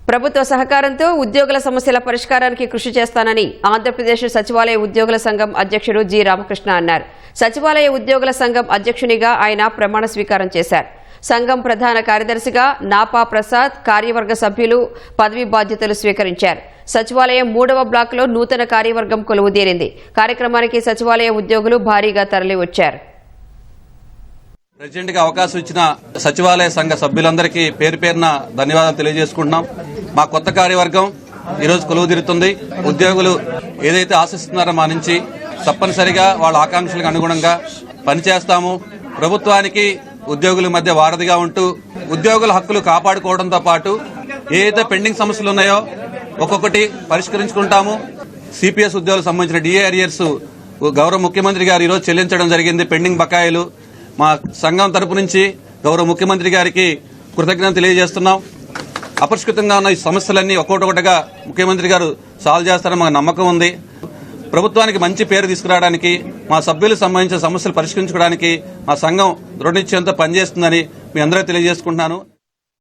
ప్రభుత్వ సహకారంతో ఉద్యోగుల సమస్యల పరిష్కారానికి కృషి చేస్తానని ఆంధ్రప్రదేశ్ సచివాలయ ఉద్యోగుల సంఘం అధ్యక్షుడు జి రామకృష్ణ అన్నారు. సచివాలయ ఉద్యోగుల సంఘం అధ్యక్షునిగా ఆయన ప్రమాణ స్వీకారం చేశారు. సంఘం ప్రధాన కార్యదర్శిగా నాపా ప్రసాద్, కార్యవర్గ సభ్యులు పదవి బాధ్యతలు స్వీకరించారు. సచివాలయం 3వ బ్లాక్లో నూతన కార్యవర్గం కొలువుదీరింది. కార్యక్రమానికి సచివాలయ ఉద్యోగులు భారీగా తరలివచ్చారు. ప్రెసిడెంట్ గా అవకాశం ఇచ్చిన సచివాలయ సంఘ సభ్యులందరికీ పేరు పేరున ధన్యవాదాలు తెలియజేసుకుంటున్నాం. మా కొత్త కార్యవర్గం ఈరోజు కొలువుదీరుతుంది. ఉద్యోగులు ఏదైతే ఆశిస్తున్నారో మా నుంచి తప్పనిసరిగా వాళ్ళ ఆకాంక్షలకు అనుగుణంగా పనిచేస్తాము. ప్రభుత్వానికి ఉద్యోగుల మధ్య వారధిగా ఉంటూ ఉద్యోగుల హక్కులు కాపాడుకోవడంతో పాటు ఏదైతే పెండింగ్ సమస్యలు ఉన్నాయో ఒక్కొక్కటి పరిష్కరించుకుంటాము. సిపిఎస్ ఉద్యోగులకు సంబంధించిన డిఏ అరియర్స్ గౌరవ ముఖ్యమంత్రి గారు ఈరోజు చెల్లించడం జరిగింది. పెండింగ్ బకాయిలు మా సంఘం తరపు నుంచి గౌరవ ముఖ్యమంత్రి గారికి కృతజ్ఞతలు తెలియజేస్తున్నాం. అపరిష్కృతంగా ఉన్న ఈ సమస్యలన్నీ ఒక్కొక్కటిగా ముఖ్యమంత్రి గారు సాల్వ్ చేస్తారని మాకు నమ్మకం ఉంది. ప్రభుత్వానికి మంచి పేరు తీసుకురావడానికి, మా సభ్యులకు సంబంధించిన సమస్యలు పరిష్కరించుకోవడానికి మా సంఘం దృఢనిశ్చయంతో పనిచేస్తుందని మీ అందరూ తెలియజేసుకుంటున్నాను.